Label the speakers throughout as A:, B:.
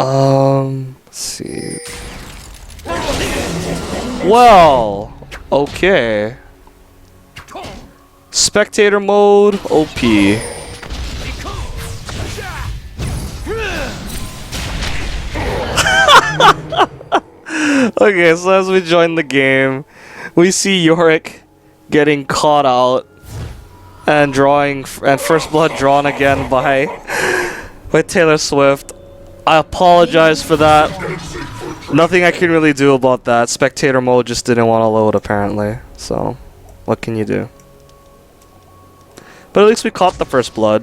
A: Let's see. Well, okay. Spectator mode, OP. Okay, so as we join the game, we see Yorick getting caught out and first blood drawn again by Taylor Swift. I apologize for that. Nothing I can really do about that. Spectator mode just didn't want to load apparently. So, what can you do? But at least we caught the first blood.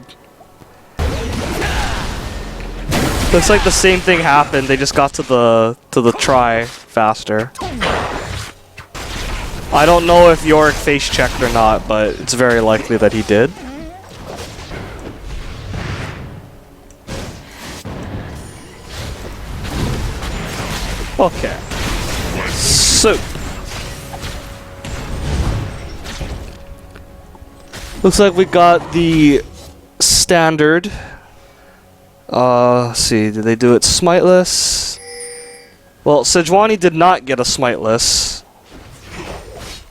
A: Looks like the same thing happened. They just got to the try faster. I don't know if Yorick face checked or not, but it's very likely that he did. Okay. So looks like we got the standard. Let's see, did they do it smiteless? Well, Sejuani did not get a smiteless,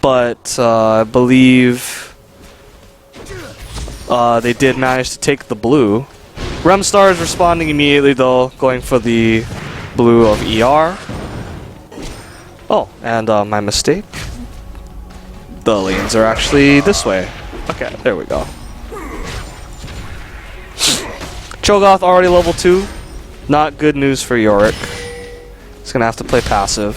A: but I believe they did manage to take the blue. Remstar is responding immediately though, going for the blue of ER. Oh, and my mistake. The lanes are actually this way. Okay, there we go. Cho'Gath already level 2. Not good news for Yorick. He's gonna have to play passive.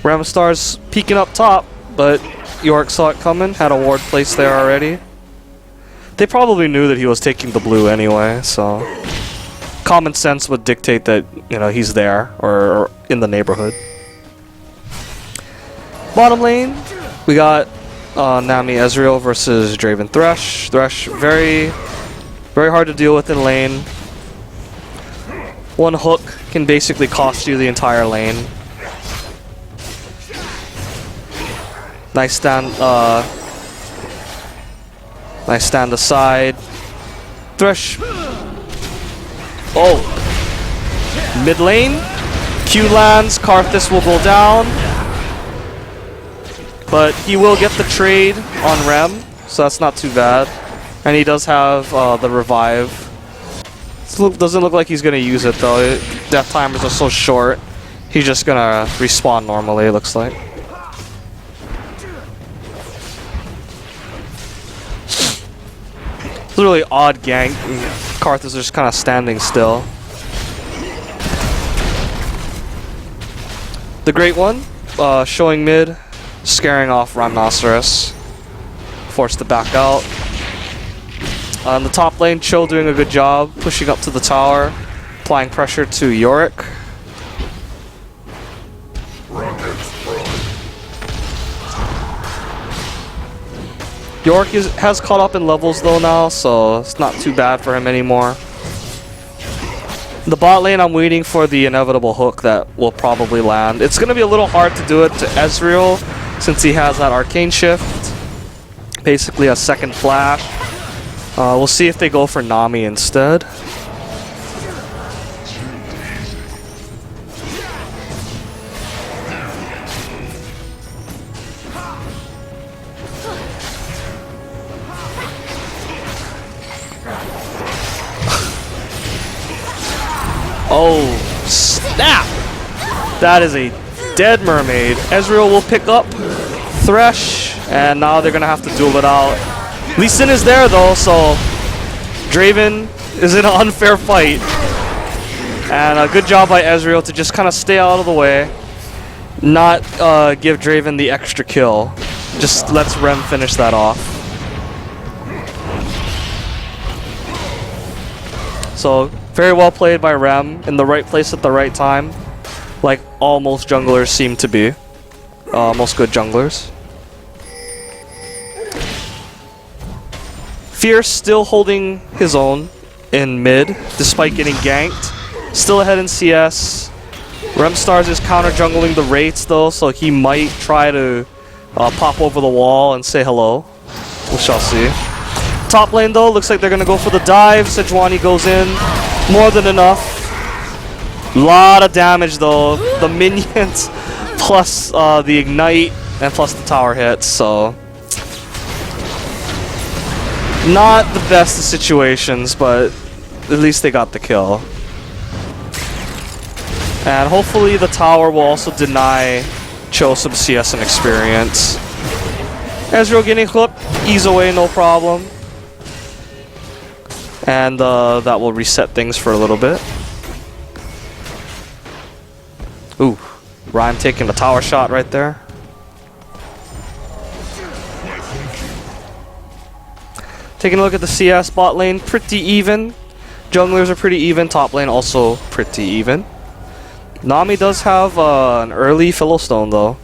A: Ramstar's peeking up top, but Yorick saw it coming, had a ward placed there already. They probably knew that he was taking the blue anyway, so common sense would dictate that, you know, he's there or in the neighborhood. Bottom lane, we got Nami Ezreal versus Draven Thresh. Thresh very hard to deal with in lane. One hook can basically cost you the entire lane. Nice stand aside. Thresh. Oh. Mid lane. Q lands. Kha'Zix will go down. But he will get the trade on Rem, so that's not too bad. And he does have the revive. Doesn't look like he's going to use it though. Death timers are so short. He's just going to respawn normally, it looks like. It's a really odd gank. Kha'Zix is just kind of standing still. The Great One, showing mid, scaring off Rhinoceros. Forced to back out. On the top lane, Cho doing a good job, pushing up to the tower, applying pressure to Yorick. Yorick has caught up in levels though now, so it's not too bad for him anymore. The bot lane, I'm waiting for the inevitable hook that will probably land. It's going to be a little hard to do it to Ezreal since he has that arcane shift. Basically a second flash. We'll see if they go for Nami instead. Oh, snap! That is a dead mermaid. Ezreal will pick up Thresh, and now they're going to have to duel it out. Lee Sin is there though, so Draven is in an unfair fight. And a good job by Ezreal to just kind of stay out of the way. Not give Draven the extra kill. Just lets Rem finish that off. So, very well played by Rem, in the right place at the right time. Like all most junglers seem to be. Most good junglers. Fierce still holding his own in mid, despite getting ganked. Still ahead in CS. Remstars is counter jungling the Wraiths though, so he might try to pop over the wall and say hello. We shall see. Top lane though, looks like they're gonna go for the dive. Sejuani goes in, more than enough. Lot of damage though. The minions plus the ignite and plus the tower hits, so not the best of situations, but at least they got the kill. And hopefully the tower will also deny Cho some CS and experience. Ezreal getting clipped, ease away, no problem. And that will reset things for a little bit. Ooh, Rhyme taking the tower shot right there. Taking a look at the CS bot lane, pretty even. Junglers are pretty even, top lane also pretty even. Nami does have an early Philostone though.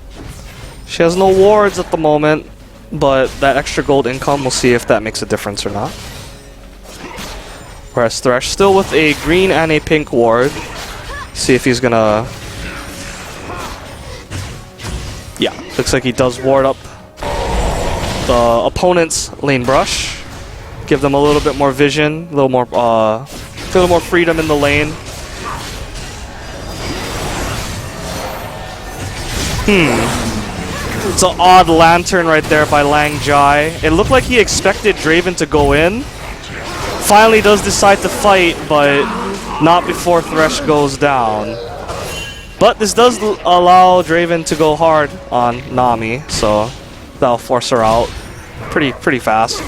A: She has no wards at the moment, but that extra gold income, we'll see if that makes a difference or not. Whereas Thresh still with a green and a pink ward. See if he's gonna... Yeah, looks like he does ward up the opponent's lane brush. Give them a little bit more vision, a little more freedom in the lane. It's an odd lantern right there by Lang Jai. It looked like he expected Draven to go in. Finally does decide to fight, but not before Thresh goes down. But this does allow Draven to go hard on Nami, so that'll force her out pretty fast.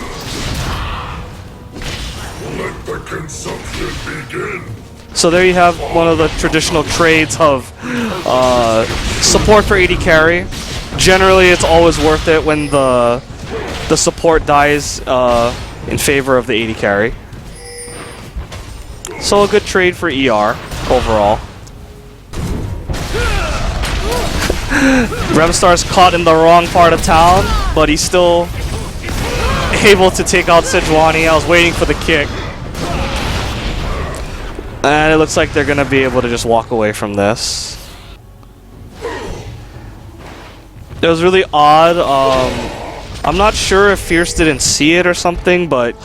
B: Let the consumption begin.
A: So there you have one of the traditional trades of support for AD carry. Generally, it's always worth it when the support dies in favor of the AD carry. So a good trade for ER overall. Remstar's caught in the wrong part of town, but he's still able to take out Sejuani. I was waiting for the kick. And it looks like they're going to be able to just walk away from this. It was really odd. I'm not sure if Fierce didn't see it or something, but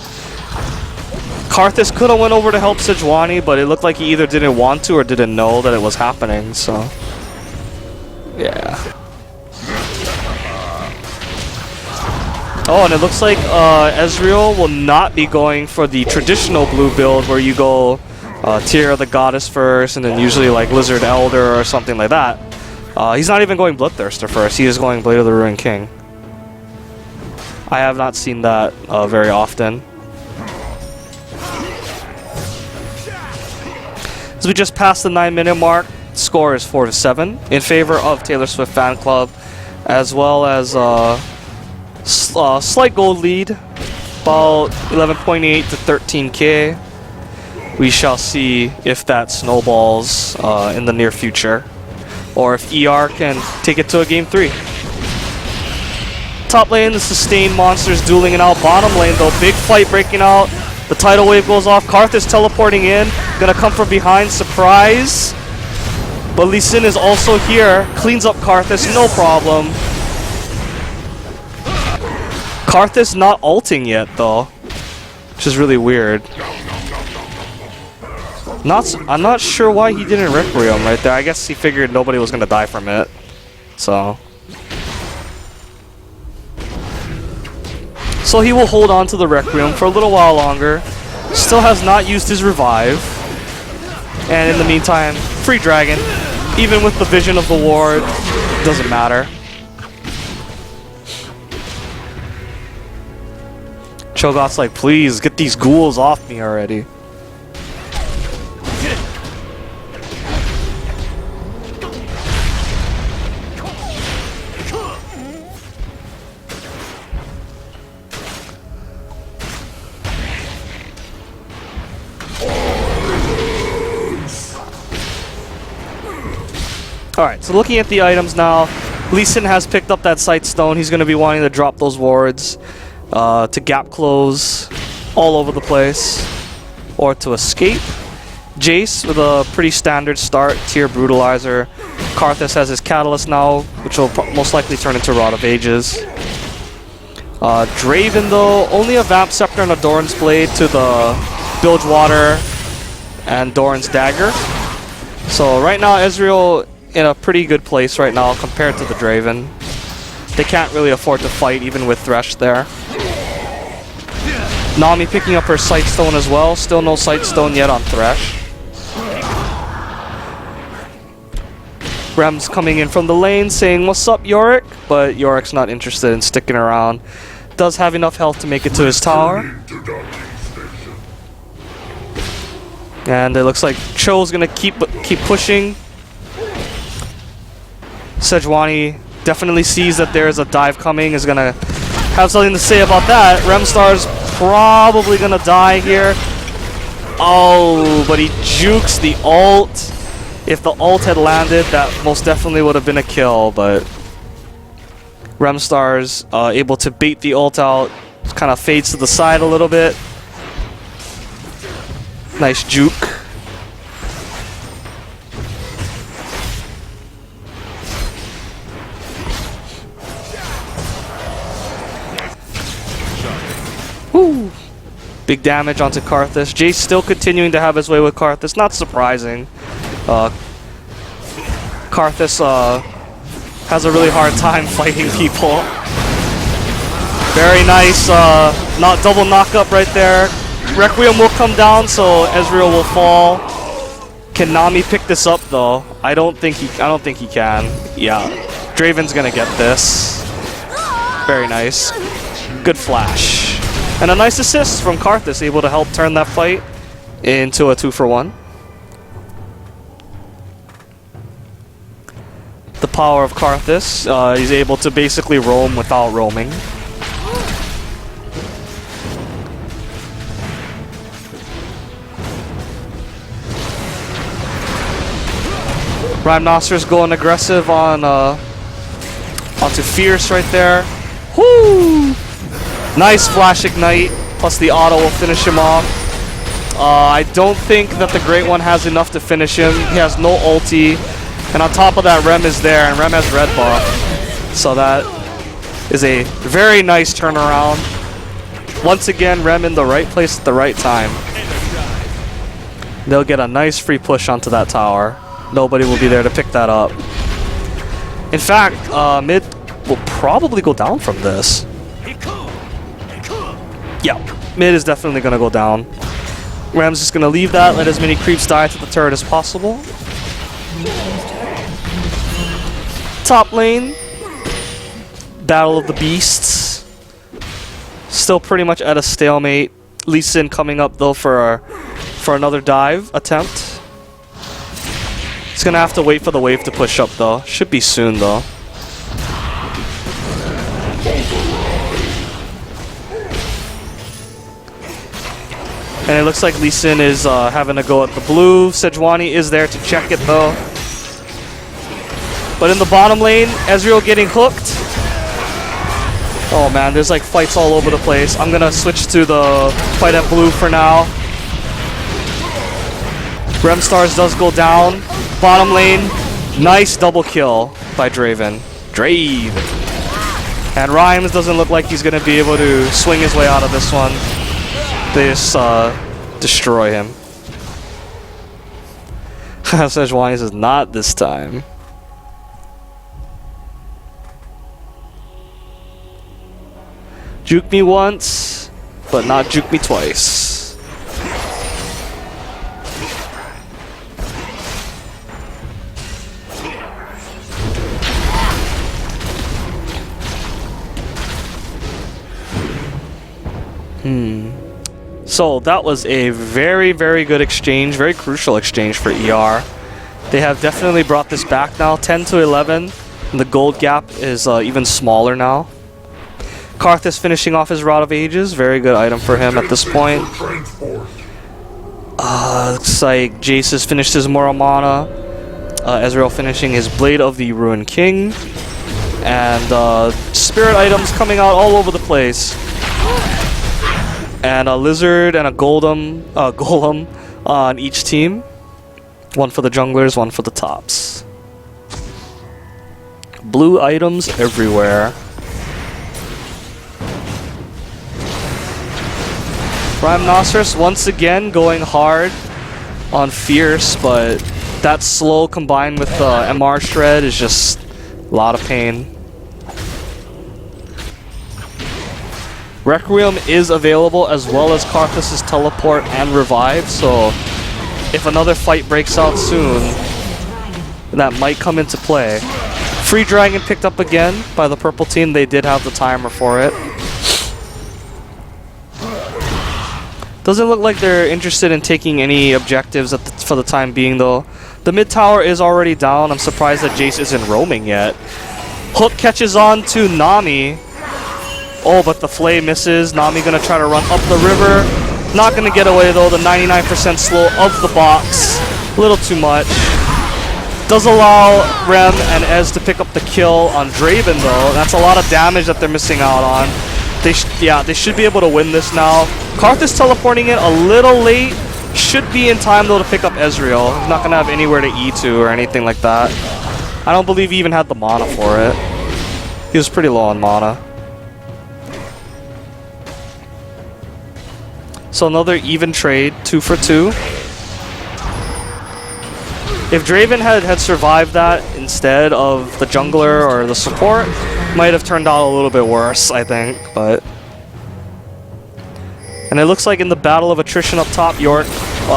A: Kha'Zix could have went over to help Sejuani, but it looked like he either didn't want to or didn't know that it was happening, so... Yeah. Oh, and it looks like Ezreal will not be going for the traditional blue build where you go Tear of the Goddess first and then usually like Lizard Elder or something like that. He's not even going Bloodthirster first, he is going Blade of the Ruined King. I have not seen that very often. As we just passed the 9-minute mark, score is 4-7 in favor of Taylor Swift Fan Club, as well as slight gold lead, about 11.8 to 13k. We shall see if that snowballs in the near future, or if ER can take it to a game 3. Top lane, the sustained monsters dueling it out. Bottom lane though, big fight breaking out. The tidal wave goes off. Kha'Zix teleporting in, gonna come from behind, surprise. But Lee Sin is also here, cleans up Kha'Zix, no problem. Kha'Zix not ulting yet though, which is really weird. I'm not sure why he didn't Requiem right there. I guess he figured nobody was gonna die from it. So he will hold on to the Requiem for a little while longer. Still has not used his revive. And in the meantime, free dragon. Even with the vision of the ward, doesn't matter. Cho'Gath's like, please, get these ghouls off me already. Alright, so looking at the items now, Lee Sin has picked up that Sight Stone. He's going to be wanting to drop those wards to gap close all over the place, or to escape. Jace with a pretty standard start, Tier Brutalizer. Kha'Zix has his Catalyst now, which will most likely turn into Rod of Ages. Draven though, only a Vamp Scepter and a Doran's Blade to the Bilgewater and Doran's Dagger. So right now Ezreal in a pretty good place right now compared to the Draven. They can't really afford to fight even with Thresh there. Nami picking up her Sightstone as well. Still no Sightstone yet on Thresh. Rem's coming in from the lane saying, "What's up, Yorick?" But Yorick's not interested in sticking around. Does have enough health to make it to his tower. And it looks like Cho's gonna keep pushing. Sejuani definitely sees that there's a dive coming, is gonna have something to say about that. Remstar's probably gonna die here. Oh, but he jukes the ult. If the ult had landed, that most definitely would have been a kill, but Remstar's able to bait the ult out. Kind of fades to the side a little bit. Nice juke. Woo! Big damage onto Kha'Zix. Jace still continuing to have his way with Kha'Zix. Not surprising. Kha'Zix has a really hard time fighting people. Very nice, not double knockup right there. Requiem will come down, so Ezreal will fall. Can Nami pick this up though? I don't think he can. Yeah, Draven's gonna get this. Very nice. Good flash. And a nice assist from Kha'Zix, able to help turn that fight into a 2-for-1. The power of Kha'Zix, he's able to basically roam without roaming. Rhymenosfer's going aggressive on onto Fierce right there. Whoo! Nice Flash Ignite, plus the auto will finish him off. I don't think that the Great One has enough to finish him. He has no ulti. And on top of that, Rem is there, and Rem has red buff. So that is a very nice turnaround. Once again, Rem in the right place at the right time. They'll get a nice free push onto that tower. Nobody will be there to pick that up. In fact, mid will probably go down from this. Yeah, mid is definitely going to go down. Rem's just going to leave that, let as many creeps die to the turret as possible. Top lane, Battle of the Beasts. Still pretty much at a stalemate. Lee Sin coming up though for another dive attempt. He's gonna have to wait for the wave to push up though. Should be soon though. And it looks like Lee Sin is having a go at the blue. Sejuani is there to check it though. But in the bottom lane, Ezreal getting hooked. Oh man, there's like fights all over the place. I'm gonna switch to the fight at blue for now. Remstars does go down. Bottom lane, nice double kill by Draven. And Rhymes doesn't look like he's gonna be able to swing his way out of this one. They just destroy him. Sejuani says, not this time. Juke me once, but not juke me twice. So that was a very, very good exchange, very crucial exchange for ER. They have definitely brought this back now, 10 to 11. And the gold gap is even smaller now. Kha'Zix finishing off his Rod of Ages, very good item for him at this point. Looks like Jace has finished his Muramana. Ezreal finishing his Blade of the Ruined King. And spirit items coming out all over the place. And a Lizard and a Golem on each team. One for the junglers, one for the tops. Blue items everywhere. Rhinoceros once again going hard on Fierce, but that slow combined with the MR Shred is just a lot of pain. Requiem is available as well as Kha'Zix's teleport and revive, so if another fight breaks out soon, that might come into play. Free Dragon picked up again by the purple team. They did have the timer for it. Doesn't look like they're interested in taking any objectives for the time being, though. The mid tower is already down. I'm surprised that Jace isn't roaming yet. Hook catches on to Nami. Oh, but the Flay misses. Nami gonna try to run up the river. Not gonna get away, though. The 99% slow of the box. A little too much. Does allow Rem and Ez to pick up the kill on Draven, though. That's a lot of damage that they're missing out on. They should be able to win this now. Kha'Zix teleporting in a little late. Should be in time, though, to pick up Ezreal. He's not going to have anywhere to E2 or anything like that. I don't believe he even had the mana for it. He was pretty low on mana. So another even trade, 2 for 2. If Draven had survived that instead of the jungler or the support, might have turned out a little bit worse, I think, but... And it looks like in the battle of attrition up top, York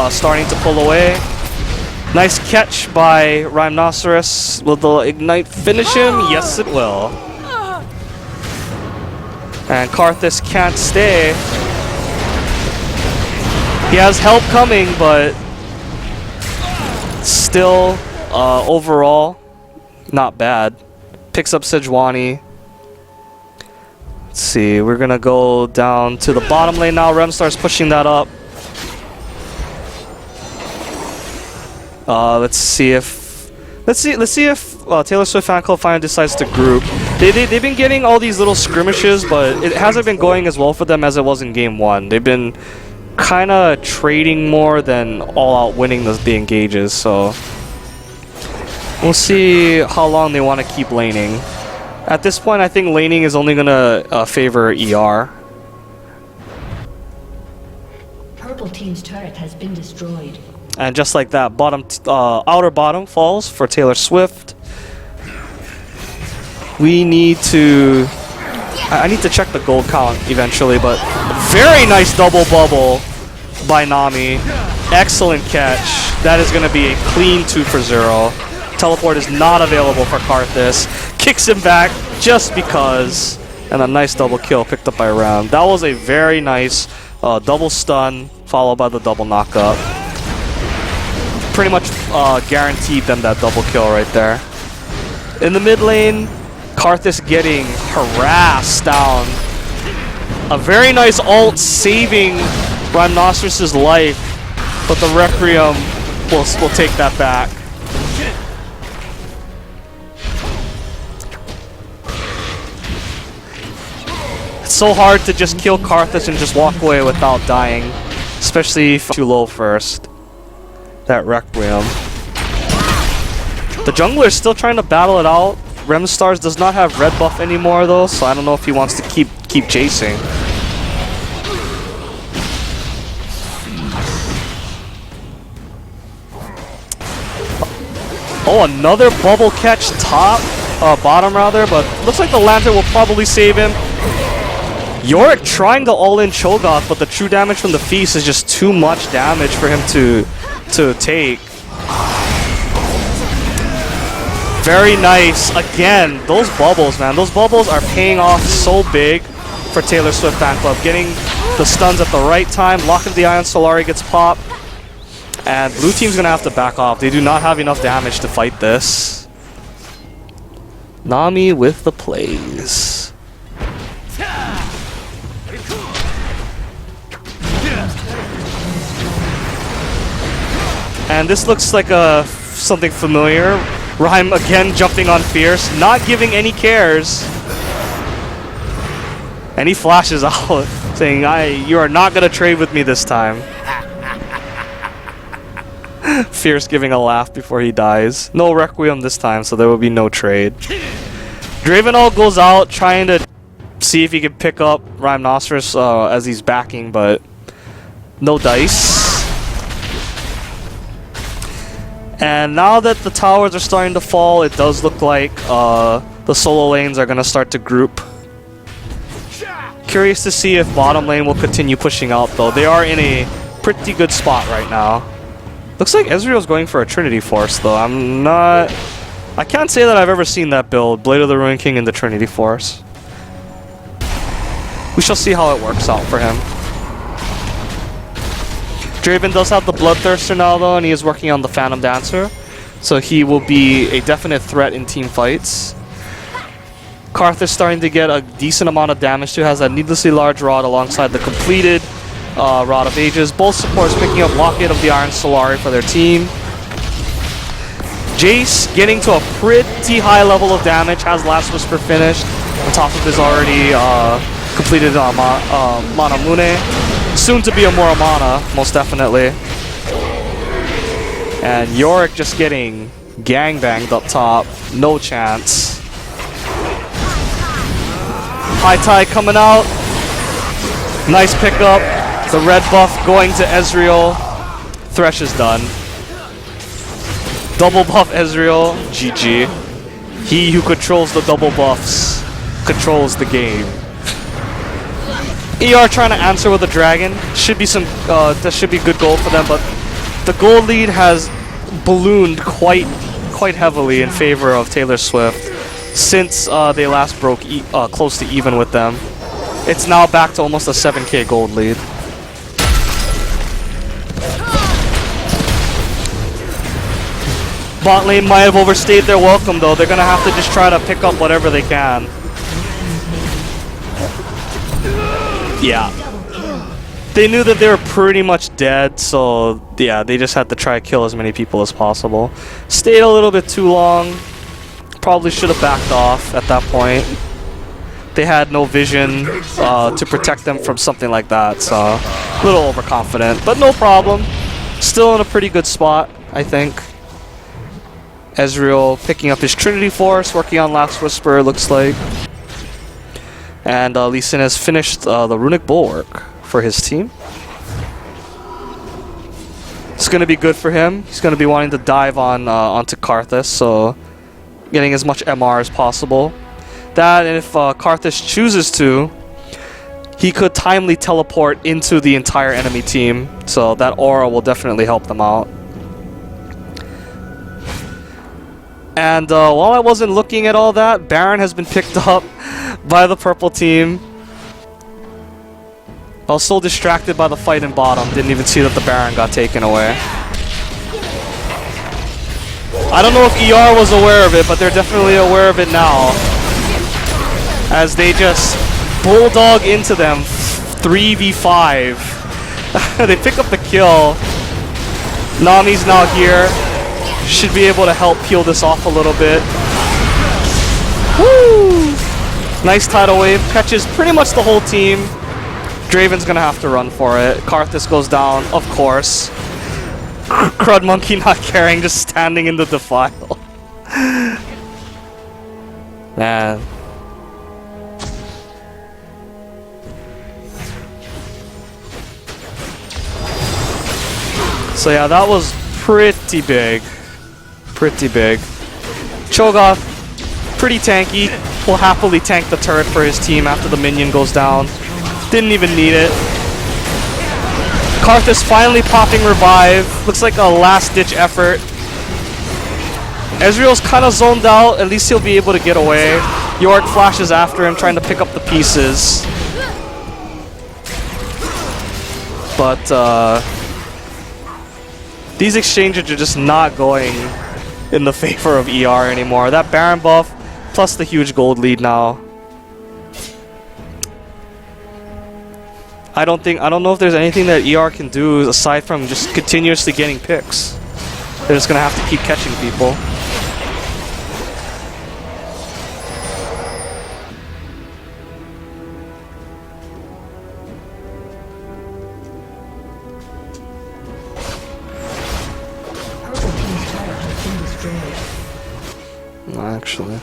A: starting to pull away. Nice catch by Rhinoceros. Will the Ignite finish him? Yes, it will. And Kha'Zix can't stay. He has help coming, but... Still, overall, not bad. Picks up Sejuani. Let's see, we're gonna go down to the bottom lane now. Rem starts pushing that up. Let's see if Taylor Swift fan club finally decides to group. They've been getting all these little skirmishes, but it hasn't been going as well for them as it was in game 1. They've been kind of trading more than all out winning the engages, so we'll see how long they want to keep laning. At this point, I think laning is only gonna favor ER.
C: Purple team's turret has been destroyed.
A: And just like that, outer bottom falls for Taylor Swift. We need to... I need to check the gold count eventually, but very nice double bubble by Nami. Excellent catch. That is going to be a clean 2 for 0. Teleport is not available for Kha'Zix. Kicks him back just because. And a nice double kill picked up by Ram. That was a very nice double stun followed by the double knockup. Pretty much guaranteed them that double kill right there. In the mid lane, Kha'Zix getting harassed down. A very nice ult saving Rhinoceros' life, but the Requiem will take that back. It's so hard to just kill Kha'Zix and just walk away without dying, especially if too low first. That Requiem. The jungler is still trying to battle it out. Remstars does not have red buff anymore though, so I don't know if he wants to keep chasing. Oh, another bubble catch bottom rather, but looks like the lantern will probably save him. Yorick trying to all-in Cho'Gath, but the true damage from the feast is just too much damage for him to take. Very nice. Again, those bubbles, man. Those bubbles are paying off so big for Taylor Swift fan club. Getting the stuns at the right time. Lock of the Eye on Solari gets popped. And blue team's going to have to back off. They do not have enough damage to fight this. Nami with the plays. And this looks like something familiar. Rhyme again jumping on Fierce, not giving any cares. And he flashes out, saying, you are not going to trade with me this time. Fierce giving a laugh before he dies. No Requiem this time, so there will be no trade. Dravenall goes out trying to see if he can pick up Rhinoceros as he's backing, but No dice. And now that the towers are starting to fall, it does look like the solo lanes are going to start to group. Curious to see if bottom lane will continue pushing out though. They are in a pretty good spot right now. Looks like Ezreal's going for a Trinity Force though. I can't say that I've ever seen that build, Blade of the Ruined King and the Trinity Force. We shall see how it works out for him. Draven does have the Bloodthirster now though, and he is working on the Phantom Dancer. So he will be a definite threat in team fights. Karth is starting to get a decent amount of damage too, has a needlessly large rod alongside the completed Rod of Ages. Both supports picking up Locket of the Iron Solari for their team. Jace getting to a pretty high level of damage, has Last Whisper finished, on top of his already completed Mana Mune. Soon to be a Muramana, most definitely. And Yorick just getting gangbanged up top, no chance. High Tide coming out. Nice pickup. The red buff going to Ezreal. Thresh is done. Double buff Ezreal. GG. He who controls the double buffs controls the game. ER trying to answer with a dragon. Should be some. That should be good gold for them, but the gold lead has ballooned quite heavily in favor of Taylor Swift since they last broke close to even with them. It's now back to almost a 7k gold lead. Bot lane might have overstayed their welcome though. They're gonna have to just try to pick up whatever they can. Yeah. They knew that they were pretty much dead, so yeah, they just had to try to kill as many people as possible. Stayed a little bit too long. Probably should have backed off at that point. They had no vision to protect them from something like that, so a little overconfident, but no problem. Still in a pretty good spot, I think. Ezreal picking up his Trinity Force, working on Last Whisper, looks like. And Lee Sin has finished the Runic Bulwark for his team. It's going to be good for him. He's going to be wanting to dive on onto Kha'Zix, so getting as much MR as possible. That, and if Kha'Zix chooses to, he could timely teleport into the entire enemy team, so that aura will definitely help them out. And while I wasn't looking at all that, Baron has been picked up by the purple team. I was so distracted by the fight in bottom, didn't even see that the Baron got taken away. I don't know if ER was aware of it, but they're definitely aware of it now. As they just bulldog into them 3v5. They pick up the kill. Nami's now here. Should be able to help peel this off a little bit. Woo! Nice tidal wave. Catches pretty much the whole team. Draven's gonna have to run for it. Kha'Zix goes down, of course. Crud Monkey not caring, just standing in the defile. Man. So yeah, that was pretty big. Pretty big. Cho'Gath, pretty tanky. Will happily tank the turret for his team after the minion goes down. Didn't even need it. Kha'Zix finally popping revive. Looks like a last-ditch effort. Ezreal's kind of zoned out. At least he'll be able to get away. Yorick flashes after him, trying to pick up the pieces. But these exchanges are just not going in the favor of ER anymore. That Baron buff, plus the huge gold lead now. I don't know if there's anything that ER can do aside from just continuously getting picks. They're just gonna have to keep catching people. Actually.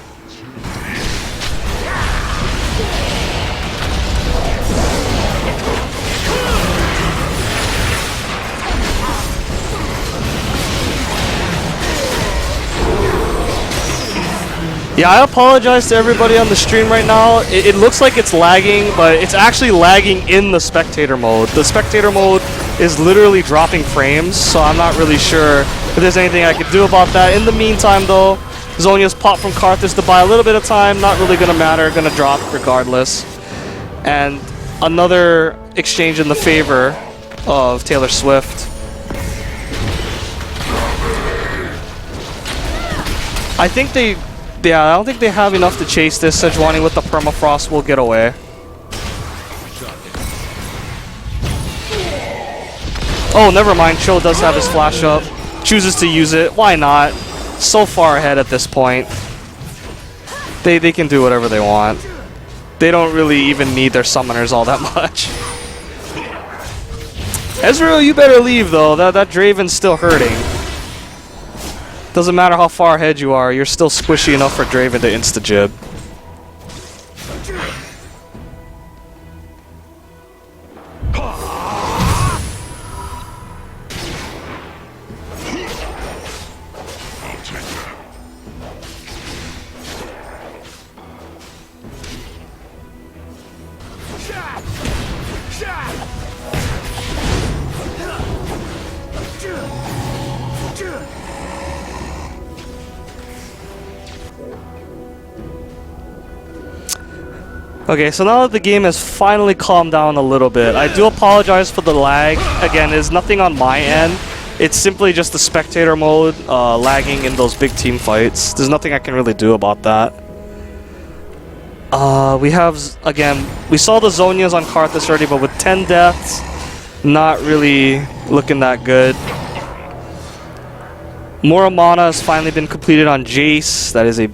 A: Yeah, I apologize to everybody on the stream right now. It looks like it's lagging, but it's actually lagging in the spectator mode. The spectator mode is literally dropping frames, so I'm not really sure if there's anything I could do about that. In the meantime, though, Zhonya's pop from Kha'Zix to buy a little bit of time. Not really going to matter. Going to drop regardless. And another exchange in the favor of Taylor Swift. I think they... Yeah, I don't think they have enough to chase this. Sejuani with the permafrost will get away. Oh, never mind. Cho does have his flash up. Chooses to use it. Why not? So far ahead at this point. They can do whatever they want. They don't really even need their summoners all that much. Ezreal, you better leave though. That Draven's still hurting. Doesn't matter how far ahead you are, you're still squishy enough for Draven to insta-jib. Okay, so now that the game has finally calmed down a little bit, I do apologize for the lag. Again, there's nothing on my end. It's simply just the spectator mode lagging in those big team fights. There's nothing I can really do about that. We have, again, we saw the Zhonyas on Kha'Zix already, but with 10 deaths, not really looking that good. Muramana has finally been completed on Jace. That is a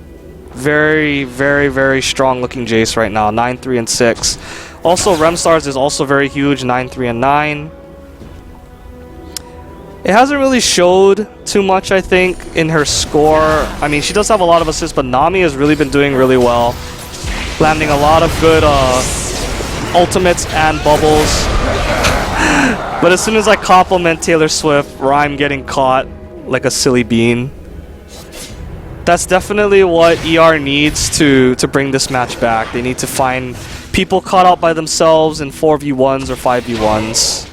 A: very, very, very strong looking Jace right now. 9, 3, and 6. Also, Remstars is also very huge. 9, 3, and 9. It hasn't really showed too much, I think, in her score. I mean, she does have a lot of assists, but Nami has really been doing really well. Landing a lot of good ultimates and bubbles. But as soon as I compliment Taylor Swift, Rhyme getting caught like a silly bean. That's definitely what ER needs to bring this match back. They need to find people caught out by themselves in 4v1s or 5v1s.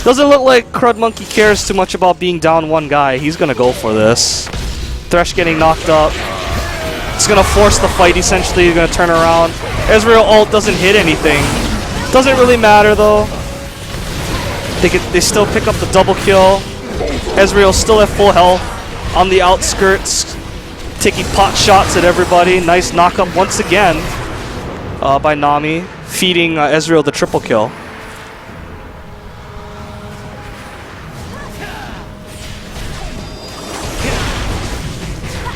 A: Doesn't look like Crud Monkey cares too much about being down one guy. He's gonna go for this. Thresh getting knocked up. It's gonna force the fight essentially. He's gonna turn around. Ezreal ult doesn't hit anything. Doesn't really matter though. They still pick up the double kill. Ezreal still at full health on the outskirts, taking pot shots at everybody. Nice knock-up once again by Nami, feeding Ezreal the triple kill.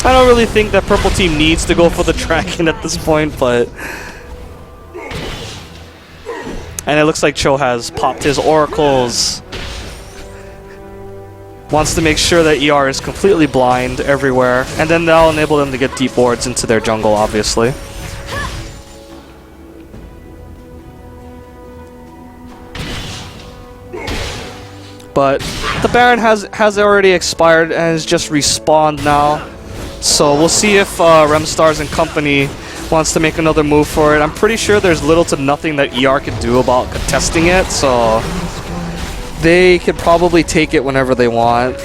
A: I don't really think that purple team needs to go for the dragon at this point, but... And it looks like Cho has popped his oracles. Wants to make sure that ER is completely blind everywhere, and then that'll enable them to get deep wards into their jungle, obviously. But the Baron has already expired and is just respawned now. So we'll see if Remstars and company wants to make another move for it. I'm pretty sure there's little to nothing that ER can do about contesting it, so they could probably take it whenever they want.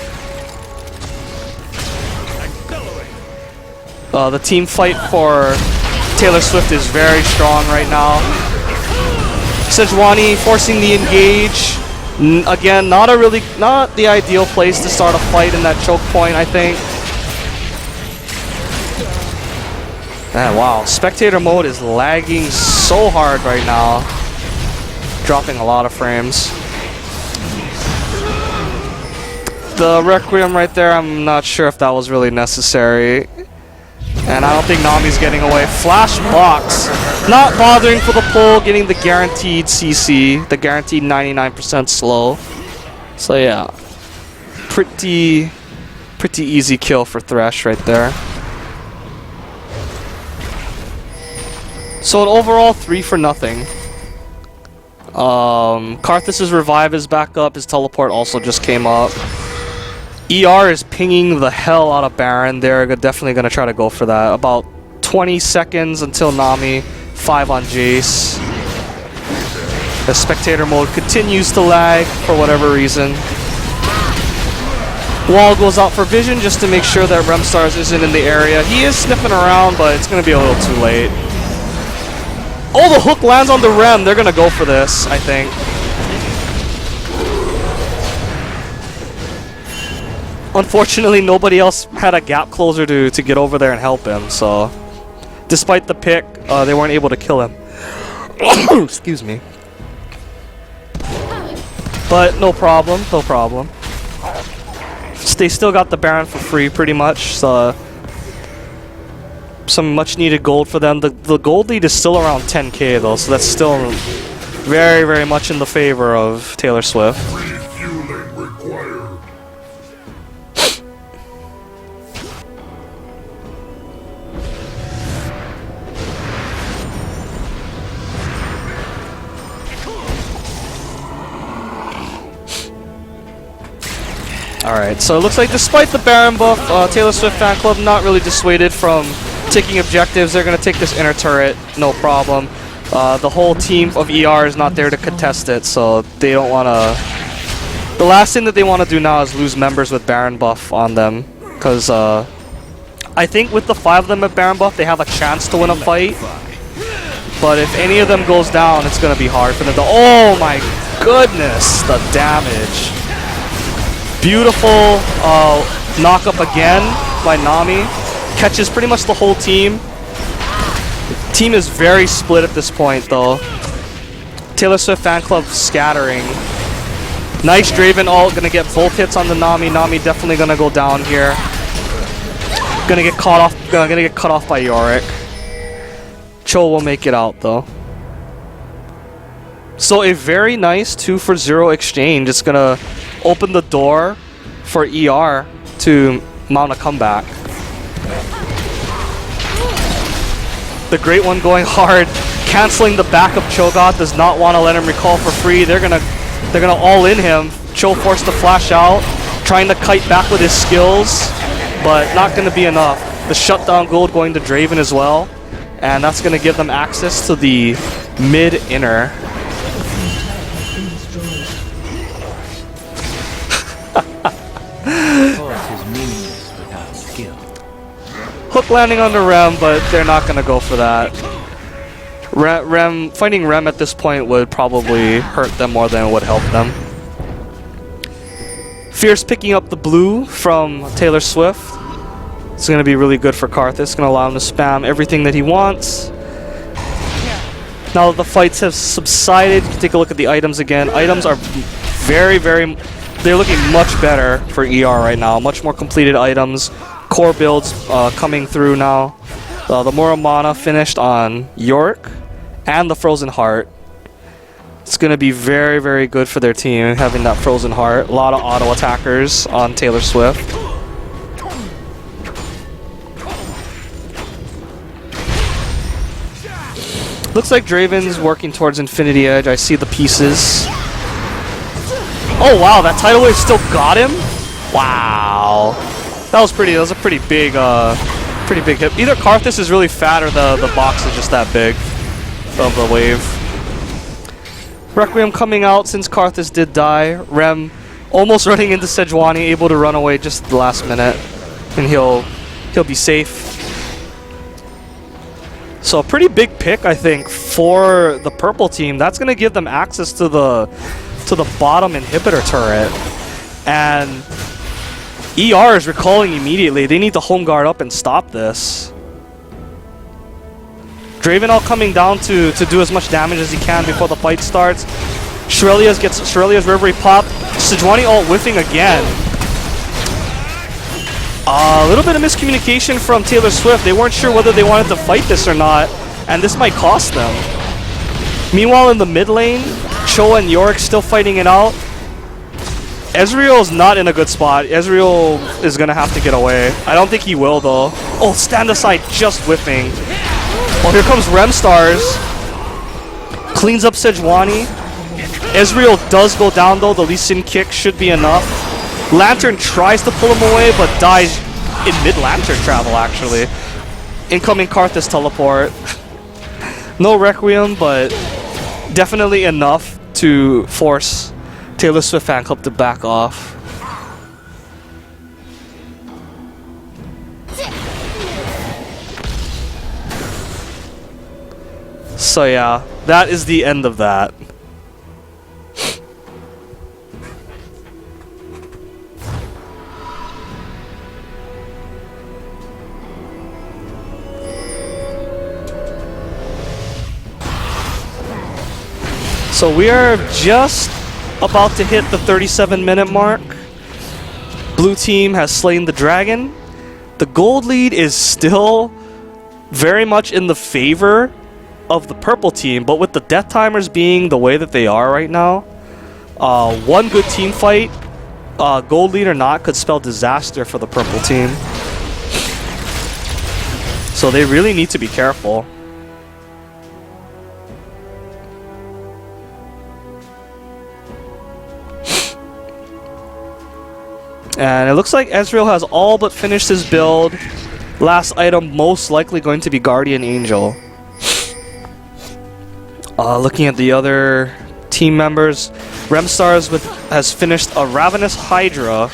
A: The team fight for Taylor Swift is very strong right now. Sejuani forcing the engage. Again, not the ideal place to start a fight in that choke point, I think. Man, wow, spectator mode is lagging so hard right now. Dropping a lot of frames. The Requiem right there, I'm not sure if that was really necessary. And I don't think Nami's getting away. Flash box. Not bothering for the pull, getting the guaranteed CC. The guaranteed 99% slow. So yeah. Pretty easy kill for Thresh right there. So an overall 3 for nothing. Kha'Zix's revive is back up. His teleport also just came up. ER is pinging the hell out of Baron. They're definitely going to try to go for that. About 20 seconds until Nami. 5 on Jace. The spectator mode continues to lag for whatever reason. Wall goes out for vision just to make sure that Remstars isn't in the area. He is sniffing around, but it's going to be a little too late. Oh, the hook lands on the Rem. They're going to go for this, I think. Unfortunately, nobody else had a gap closer to get over there and help him, so despite the pick, they weren't able to kill him. Excuse me. But no problem, no problem. They still got the Baron for free, pretty much, so some much needed gold for them. The gold lead is still around 10k though, so that's still very, very much in the favor of Taylor Swift.
B: Refueling required.
A: Alright, so it looks like despite the Baron buff, Taylor Swift fan club not really dissuaded from taking objectives. They're going to take this inner turret, no problem. The whole team of ER is not there to contest it, so they don't want to... The last thing that they want to do now is lose members with Baron buff on them, because I think with the 5 of them at Baron buff, they have a chance to win a fight. But if any of them goes down, it's going to be hard for them to... Oh my goodness, the damage. Beautiful knock up again by Nami. Catches pretty much the whole team. The team is very split at this point though. Taylor Swift fan club scattering. Nice Draven ult, gonna get both hits on the Nami. Nami definitely gonna go down here. Gonna get cut off by Yorick. Cho will make it out though. So a very nice 2-for-0 exchange. It's gonna open the door for ER to mount a comeback. The Great One going hard, canceling the backup Cho'Gath, does not want to let him recall for free. They're gonna all in him. Cho forced to flash out, trying to kite back with his skills, but not gonna be enough. The shutdown gold going to Draven as well, and that's gonna give them access to the mid inner. Hook landing on the Rem, but they're not going to go for that. Finding Rem at this point would probably hurt them more than it would help them. Fierce picking up the blue from Taylor Swift. It's going to be really good for Kha'Zix. It's going to allow him to spam everything that he wants. Now that the fights have subsided, you can take a look at the items again. Items are very, very... They're looking much better for ER right now. Much more completed items. Core builds coming through now. The Muramana finished on York and the Frozen Heart. It's going to be very, very good for their team having that Frozen Heart. A lot of auto attackers on Taylor Swift. Looks like Draven's working towards Infinity Edge. I see the pieces. Oh wow, that tidal wave still got him? Wow. That was a pretty big hit. Either Kha'Zix is really fat or the box is just that big of the wave. Requiem coming out since Kha'Zix did die. Rem almost running into Sejuani, able to run away just at the last minute. And he'll be safe. So a pretty big pick, I think, for the purple team. That's gonna give them access to the bottom inhibitor turret. And ER is recalling immediately. They need to home guard up and stop this. Draven all coming down to do as much damage as he can before the fight starts. Shurelia's Reverie pop. Sejuani ult whiffing again. A little bit of miscommunication from Taylor Swift. They weren't sure whether they wanted to fight this or not, and this might cost them. Meanwhile, in the mid lane, Cho and Yorick still fighting it out. Ezreal's not in a good spot. Ezreal is going to have to get away. I don't think he will, though. Oh, stand aside, just whiffing. Oh, here comes Remstars. Cleans up Sejuani. Ezreal does go down, though. The Lee Sin kick should be enough. Lantern tries to pull him away, but dies in mid-Lantern travel, actually. Incoming Kha'Zix teleport. No Requiem, but definitely enough to force Taylor Swift fan club to back off. So yeah, that is the end of that. So we are just about to hit the 37-minute mark. Blue team has slain the dragon. The gold lead is still very much in the favor of the purple team, but with the death timers being the way that they are right now, one good team fight, gold lead or not, could spell disaster for the purple team. So they really need to be careful. And it looks like Ezreal has all but finished his build. Last item most likely going to be Guardian Angel. Looking at the other team members, Remstars has finished a Ravenous Hydra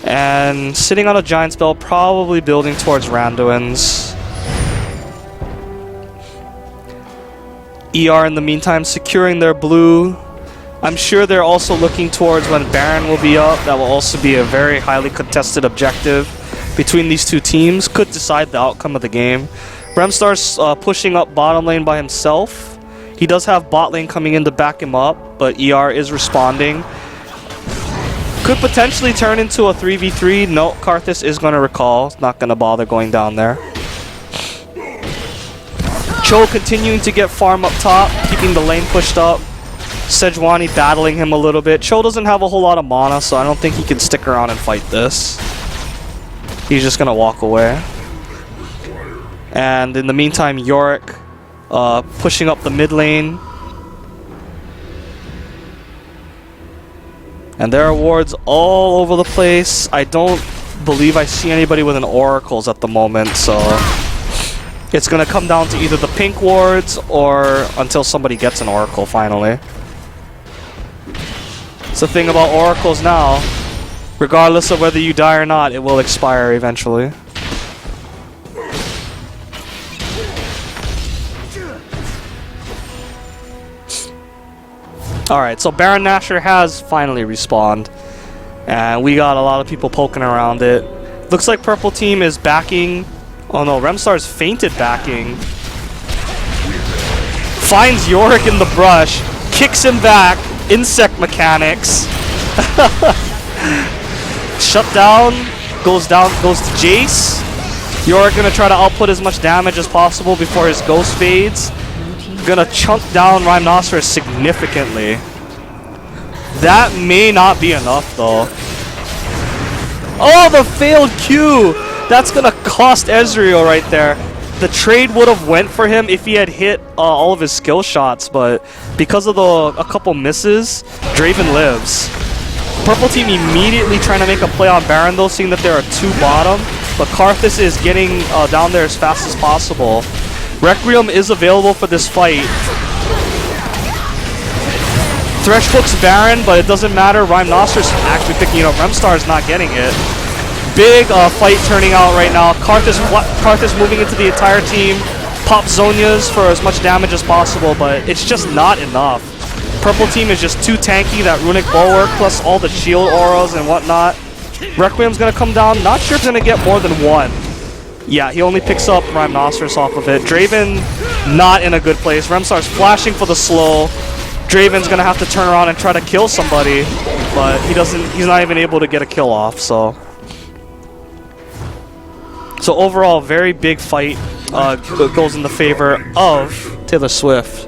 A: and sitting on a Giant Spell, probably building towards Randuin's. ER in the meantime securing their blue. I'm sure they're also looking towards when Baron will be up. That will also be a very highly contested objective between these two teams. Could decide the outcome of the game. Remstar's pushing up bottom lane by himself. He does have bot lane coming in to back him up, but ER is responding. Could potentially turn into a 3v3. No, Kha'Zix is going to recall. Not going to bother going down there. Cho continuing to get farm up top, keeping the lane pushed up. Sejuani battling him a little bit. Cho doesn't have a whole lot of mana, so I don't think he can stick around and fight this. He's just going to walk away. And in the meantime, Yorick pushing up the mid lane. And there are wards all over the place. I don't believe I see anybody with an Oracles at the moment, so it's going to come down to either the pink wards or until somebody gets an Oracle finally. It's the thing about Oracles now. Regardless of whether you die or not, it will expire eventually. Alright, so Baron Nashor has finally respawned. And we got a lot of people poking around it. Looks like purple team is backing. Oh no, Remstar's fainted backing. Finds Yorick in the brush. Kicks him back. Insect mechanics. Shut down. Goes to Jace. Yorick gonna try to output as much damage as possible before his ghost fades. Gonna chunk down Rhinoceros significantly. That may not be enough though. Oh, the failed Q! That's gonna cost Ezreal right there. The trade would have went for him if he had hit all of his skill shots, but because of a couple misses, Draven lives. Purple team immediately trying to make a play on Baron though, seeing that there are two bottom, but Kha'Zix is getting down there as fast as possible. Requiem is available for this fight. Thresh hooks Baron, but it doesn't matter. Rhinoceros actually picking it up. Remstar's not getting it. Big fight turning out right now. Kha'Zix moving into the entire team. Pop Zonias for as much damage as possible, but it's just not enough. Purple team is just too tanky. That Runic Bulwark plus all the shield auras and whatnot. Requiem's gonna come down. Not sure if he's gonna get more than one. Yeah, he only picks up Rhinoceros off of it. Draven not in a good place. Remstar's flashing for the slow. Draven's gonna have to turn around and try to kill somebody, but he's not even able to get a kill off, so overall, very big fight goes in the favor of Taylor Swift.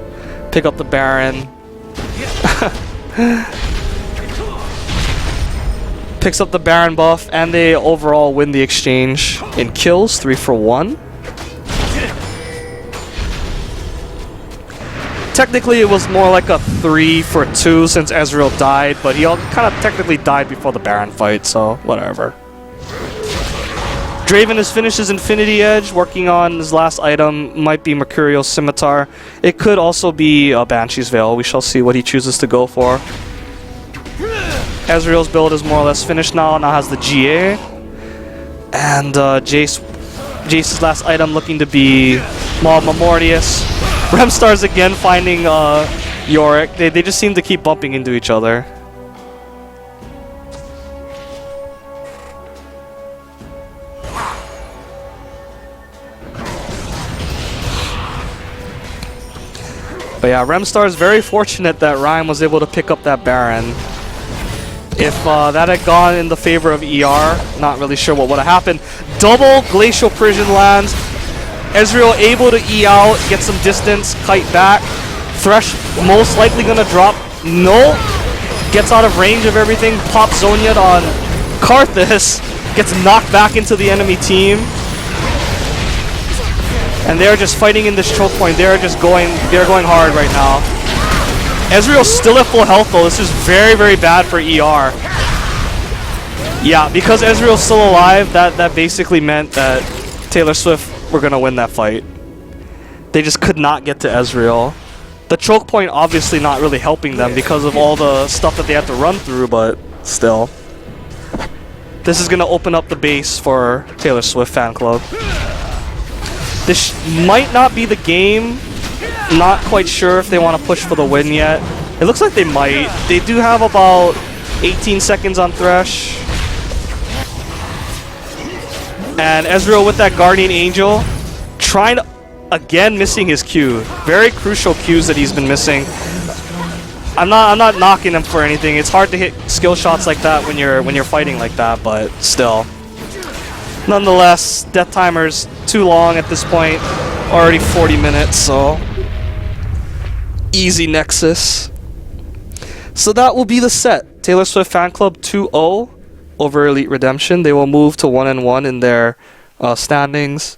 A: Pick up the Baron. Picks up the Baron buff, and they overall win the exchange in kills, 3 for 1. Technically, it was more like a 3 for 2 since Ezreal died, but he kind of technically died before the Baron fight, so whatever. Draven has finished his Infinity Edge, working on his last item, might be Mercurial Scimitar. It could also be Banshee's Veil. We shall see what he chooses to go for. Ezreal's build is more or less finished now has the GA. And Jace's last item looking to be Maul Mortius. Remstar's again finding Yorick. They just seem to keep bumping into each other. But yeah, Remstar is very fortunate that Ryan was able to pick up that Baron. If that had gone in the favor of ER, not really sure what would have happened. Double Glacial Prison lands. Ezreal able to E out, get some distance, kite back. Thresh most likely gonna drop. No. Gets out of range of everything. Pops Zonyard on Karthus. Gets knocked back into the enemy team. And they're just fighting in this choke point. They're going hard right now. Ezreal's still at full health though. This is very, very bad for ER. Yeah, because Ezreal's still alive, that basically meant that Taylor Swift were gonna win that fight. They just could not get to Ezreal. The choke point obviously not really helping them because of all the stuff that they had to run through, but still. This is gonna open up the base for Taylor Swift fan club. This might not be the game. Not quite sure if they want to push for the win yet. It looks like they might. They do have about 18 seconds on Thresh. And Ezreal with that Guardian Angel, trying to, again, missing his Q. Very crucial Qs that he's been missing. I'm not knocking him for anything. It's hard to hit skill shots like that when you're fighting like that, but still. Nonetheless, death timer's too long at this point. Already 40 minutes, so easy Nexus. So that will be the set. Taylor Swift Fan Club 2-0 over Elite Redemption. They will move to 1-1 in their standings.